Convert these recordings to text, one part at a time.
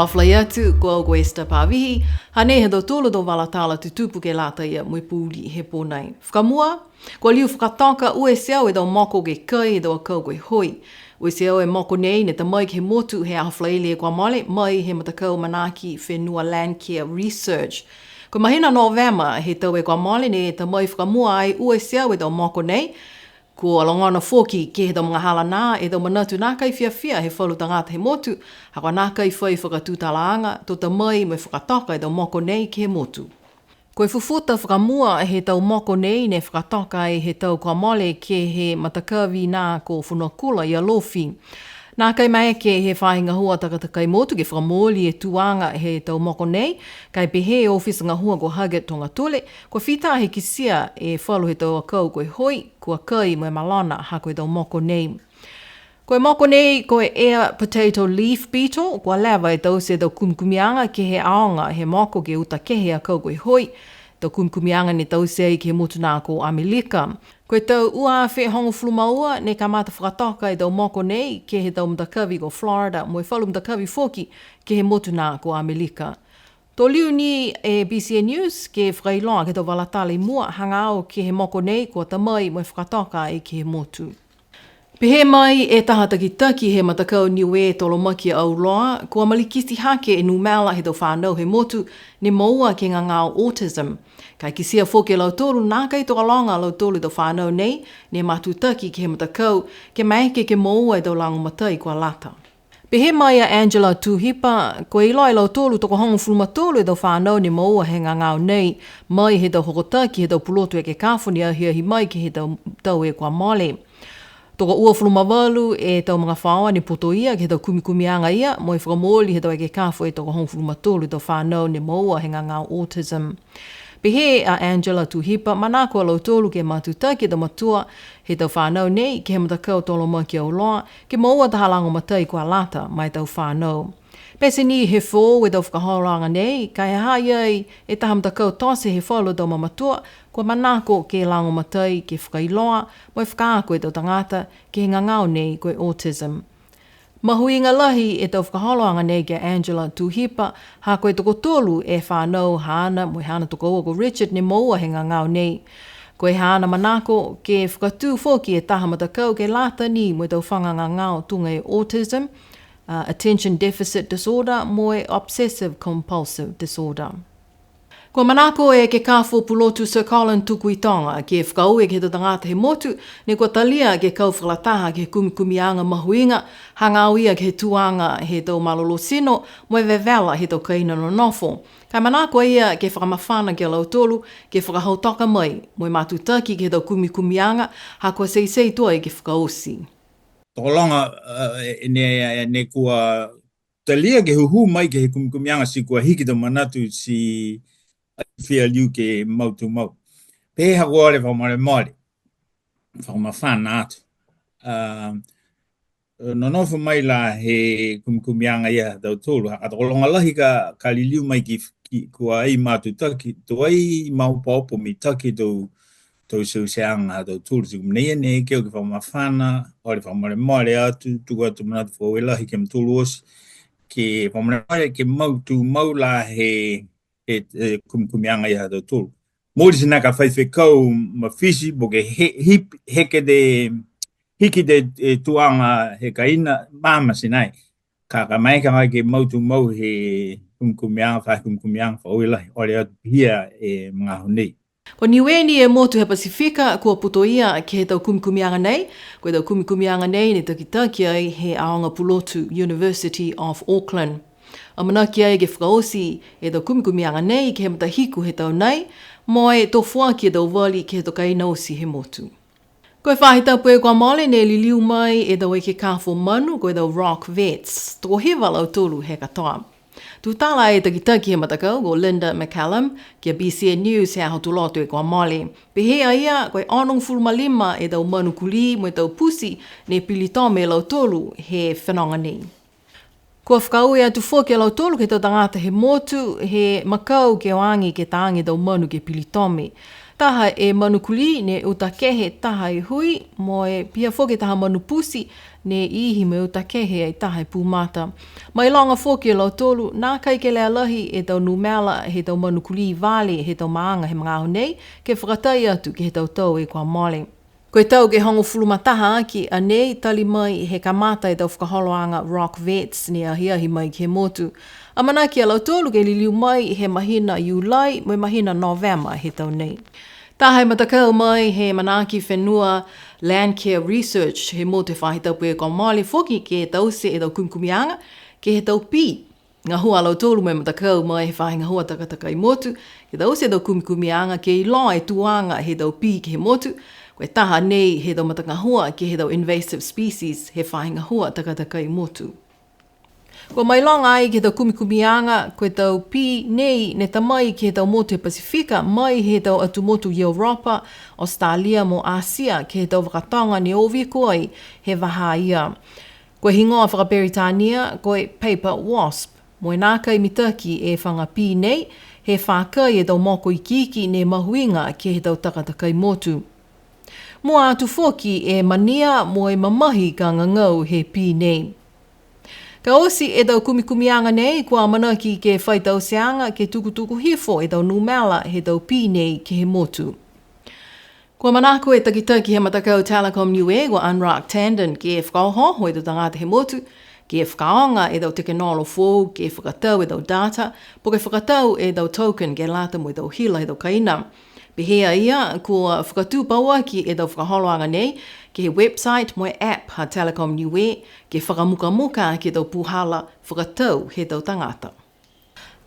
Mawhaflai atu, kua o Westa Pavihi, hane he do tolo do walatala tu tupu ke lata ia mui pūli he pōnei. Whakamua, kua liu whakataka ue seau e do moko ke kai e do a kau koe hoi. Ue seau e moko nei ne ta mai ke motu he ahawhlai lia kua male, mai he matakau manaki whenua Land Care Research. Ko mahina November he tau e kua male ne ta mai whakamua ai ue seau e do moko nei, ko alongana foki ke he do mga hala nā e do manatu nā kai fia he whalu tangata he motu, hako nā kai whai whakatūtalaanga, to ta mai me whakataka e do moko nei ke he motu. Koe fufuta whakamua he tau moko nei ne whakataka e he tau kua mole ke he matakawi nā ko whunakula i alofi. Nā kai mai ke he whahinga hua takataka i motu ke whakamoli e tuanga he tau moko nei, kai pehe ofisa ngā hua ko haget tonga tole, ko whita he kisia e whalu he tau akau koe hoi, kua kai moe malana ha koe tau moko nei. Koe moko nei koe air potato leaf beetle, kua lewa e tau se tau kumkumianga ke he aonga he moko ke uta kehe akau koe hoi, tau kumkumianga ne tau se ai ke motu nā ko Amerika. Koe tau ua whi hongo flumaua ne ka mata whakatoka e tau moko nei ke he tau mtakawi ko Florida, moe whalu mtakawi foki ke he motu nā ko Amerika. Tō liu ni e BCA News ke whakailoa ke tau walatale mua hanga au ke he moko nei kua tamai moe whakatoka e ke he motu. Pehe mai e tahata ki taki he matakau Niue tolo maki au loa, kua malikisi hake e numela he tau whanau he motu ne maua ke ngā ngāo autism. Kai kisia foke lau tolu nā kai toka longa lau tolu tau whanau nei, ne matu taki ke he matakau, ke maike ke maua e tau lango matai kua lata. Pehe mai a Angela Tuhipa, ko iloi lau tolu toko hongo fulma tolu e tau whanau ne maua he ngā ngāo nei, mai he tau hokotaki he tau pulotu e ke kāwhuni a hi mai ke he tau e kua mole. Toko ua fuluma walu e tau mga whaoa ni poto ia ke tau kumikumianga ia, mo i whakamoli he tau e ke kāwhu e toko hong fuluma tolu tau whanau ne maua he ngā autism. Pehe a Angela Tuhipa, manako a lau tolu ke matuta ke tau matua he tau whanau nei ke he matakau tolo maki au loa, ke maua tahalango matai kua lata mai tau whanau. Pese ni he fō e tau whakahauranga nei, kai he hai ai e taha matakau tose he whalu tau mamatua, kua manako ke lango matai ke whakailoa, mo e whakaako e tau tangata ke he ngangau nei koe autism. Mahui inga lahi e tau whakahauranga nei ke Angela Tuhipa, ha koe toko tolu e whanau hana, mo e hana toko ua ko Richard ne maua he ngangau nei. Koe hana manako ke whakatū foki e taha matakau ke lata ni mo e tau whanga ngangau tunga e autism, attention deficit disorder, moe obsessive compulsive disorder. Ko manako e ke kāwho pulotu Sir Colin Tukuitonga ke whakau e ke te tangata he motu, ne ko talia ke kau whalataha ke kumikumianga mahuinga, hangau ia ke tuanga he tau malolo sino, moe vevela he tau kaina no nofo. Kai manako ia ke whakamawhana ke lau tolu, ke whakahautoka mai, moe matutaki ke tau kumikumianga, ha kua seisei tua e ke whakaosi. Toko longa ne kua talia ke huhu mai ke he kumikumianga si kua hiki tau manatu si whia liu ke mautu mau. Pehe hako ore whakamare, whakamawhana atu. No nofu mai la he kumikumianga ia tau tolu. Haka toko longa lahi ka liliu mai ki kua ai matu taki, to ai maupaopo mi taki tau seanga tau tolu. Siku mneia ne keo ke whakamawhana, ore whakamare atu, tuku atu manatu whawelahi ke mtulu osi, ke whakamare ke mautu maula he kumikumianga ia tau tolu. Mōri sina ka whaiwhekau mawhisi, bo ke heke de hiki de tuanga he kaina mama sinai. Ka maika mai ke mautu mau he kumikumianga whawelahi, ore atu hia e mga honei. Ko Niue ni e motu he Pasifika kua puto ia ke he tau kumikumianga nei, koe tau kumikumianga nei ne takitaki ai he aonga pulotu University of Auckland. A manaki ai ke whakaosi e tau kumikumianga nei ke he matahiku he tau nei, moe tō whuaki e tau wali ke he tau kainausi he motu. Koe whahita pue kua mole ne liliu mai e tau e ke kāwho manu koe tau rock vets, tō hewa lau tolu he katoa. Tūtala e takitaki he matakau ko Linda McCallum ki a BCA News he aho tulotu e kua mole. Pehea ia koe anong fulmalima e tau manu kuli mo e tau pusi ne pilitome lau tolu he whanonga nei. Kua whakau e atu whoke lau tolu ke tau tangata he motu he makau ke oangi ke taangi tau manu ke pilitome. Taha e manukuli ne utakehe taha e hui, mo e pia foke taha manupusi ne ihi me utakehe ai taha e pūmata. Mai longa foke e lau tolu, nā kai ke lea lahi e tau numela he tau manukuli i vale he tau maanga he mga aho nei, ke whakatai atu ke he tau tau e kua mole. Koe tau ke hongo fulumataha aki, a nei tali mai he kamata e tau whakaholoanga Rock Vets ni a hiahi mai ke motu. A manaki a lau tolu ke liliu mai he mahina Iulai, mai mahina Novema he tau nei. Taha e matakau mai he manaki whenua Land Care Research he mo te whahitau pue ko mole foki ke he tau se e tau kumkumianga ke he tau pi. Ngā hua lau tolu mai matakau mai he whahi ngā hua takataka i motu, ke tau se e tau kumkumianga ke i loa e tuanga he tau pi ke he motu, koe taha nei he tau mataka hua ke he tau invasive species he whahinga hua takataka i motu. Ko mai longa ai ke tau kumikumianga, koe tau pi nei ne tamai ke he tau motu e Pasifika, mai he tau atu motu Europa, Australia mo Asia ke he tau wakatonga ni ovi koi he waha ia. Koe hingoa whakaperitania, koe paper wasp, mo e nākai mitaki e whanga pi nei, he whakai e tau moko i kiki ne mahuinga ke he tau takataka i motu. Mua atu foki e mania mo e mamahi ka ngangau he pi nei. Ka osi e tau kumikumianga nei kua manaki ke whaitau seanga ke tukutuku hifo e tau numela he tau pi nei ke he motu. Kua manako e takitaki he matakau Telecom Niue wa Unrock Tandon ke e whakaoho e tau tangata he motu, ke e whakaonga e tau tekenolo fōu, ke e whakatau e tau data, po ke whakatau e tau token ke lata mo e tau hila e tau kaina. Pehea ia, kua whakatū paua ki e tau whakaholoanga nei, ke he website mo e app ha Telecom Niue, ke whakamuka ke tau puhala whakatau he tau tangata.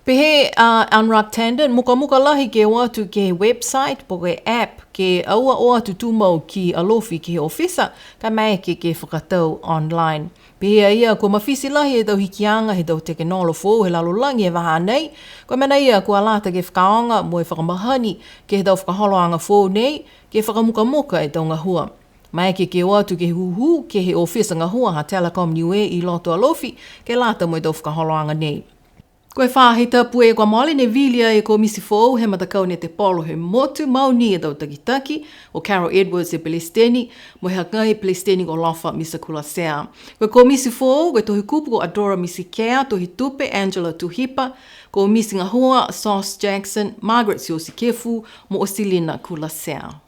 Pehe Unrock Tandon, muka lahi ke watu ke he website po ke app ke aua o atu tūmau ki alofi ke he ofisa, ka mai ke whakatau online. Pehea ia, kua mawhisi lahi e tau hikianga he tau tekenolo fōu he lalolangi e waha nei, kua mena ia kua lata ke whakaonga mo e whakamahani ke he tau whakaholoanga fōu nei, ke whakamuka e tau ngahua. Mai ke watu ke huhu ke he ofisa ngahua ha Telecom Niue i loto alofi ke lata mo e tau whakaholoanga nei. Koe whāhita pue kua mole ne vilia e ko misi fōu he matakau ne te polo he motu mauni e tau takitaki o Carol Edwards e Pelesteni mo he hakai Pelesteni ko lofa misa kula sea. Koe ko misi fōu koe tohi kupu ko Adora misi Kea, tohi tupe Angela Tuhipa, ko misi ngahua Sauce Jackson, Margaret Siosi Kefu mo Osilina kula sea.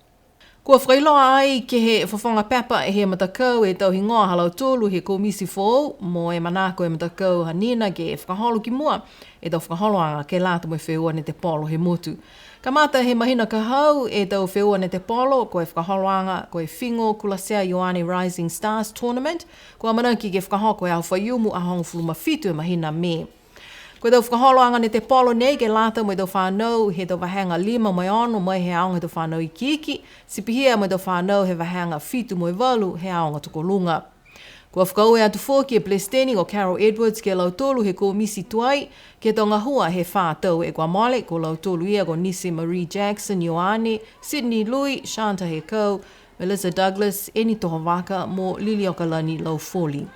Kua whailoa ai ke he whawhanga pepa e he matakau e tau hingoa halau tōlu he komisi fōu mo e manako e matakau hanina ke e whakaholo ki mua e tau whakaholoanga ke lata mo e wheua ne te polo he motu. Ka mata he mahina ka hau e tau wheua ne te polo ko e whakaholoanga ko e whingo kulasea Ioane Rising Stars Tournament ko a manaki ke whakahoko e au whaiumu a hongo fuluma fitu e mahina me. Koe tau whakaholoanga ne te polo nei ke lata mo i tau whanau he tau wahanga 5 mai ono mai he aonga tau whanau i kiki, sipihia mo i tau whanau he wahanga 7 mai 8 he aonga tukolunga. Kua whakau e atu fōki e Pelesteni o Carol Edwards ke lau tolu he ko misi tuai, ke tau ngahua he whātau e Guamale ko lau tolu ia ko Nisi Marie Jackson, Ioane, Sydney Louis, Shanta Hekau, Melissa Douglas, Eni Tohavaka mo Lili Okalani lau fōli.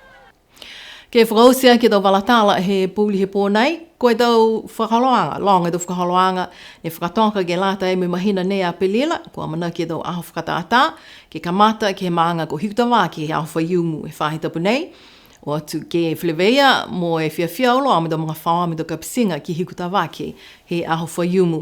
Ke whakausia ke tau walatala he pūli he pōnei, koe tau whakaholoanga, longa tau whakaholoanga, ne whakatonga ke lata e me mahina nei a pelila, kua mana ke tau aho whakataata, ke kamata ke he maanga ko hikutawa ke he aho whaiumu e whahitapu nei, o atu ke wheleweia mo e whiawhia olo a me tau mga whaua me tau kapisinga ki hikutawa ke he aho whaiumu.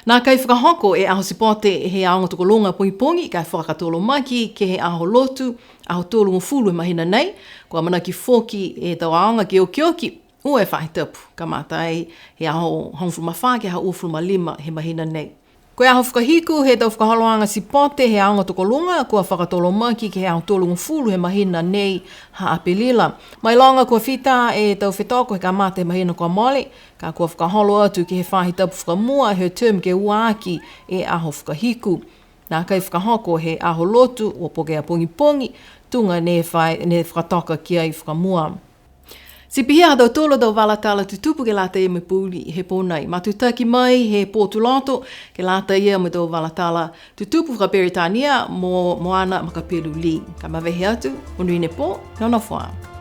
Nā kai whakahoko e aho sipote he aonga tukolonga pungipungi, kai whakatolo maki ke he aho lotu, aho tolu ngofulu e mahina nei, kua mana ki whoki e tau aonga ke o kioki, ua e whahitapu, ka mātai he aho hongfuluma whā ke aho uafuluma 5 he mahina nei. Koe aho whakahiku he tau whakaholoanga sipote he aonga tukolonga, kua whakatolo maki ke he aho tolu ngofulu he mahina nei ha apelila. Mai longa kua whita e tau whetoko he ka mate he mahina kua mole, ka kua whakaholo atu ke he whahitapu whakamua he term ke uaki e aho whakahiku. Nā kai whakahoko he aho lotu o pokea pongi tunga ne whakatoka ki ai whakamua. Sipihia tau tolo tau walatala tutupu ke lata ia me pūli he pōnei. Matutaki mai he pōtulato ke lata ia me tau walatala tutupu whakaperitania mo ana makapelu li. Ka mawehe atu, unui ne pō, nona whaa.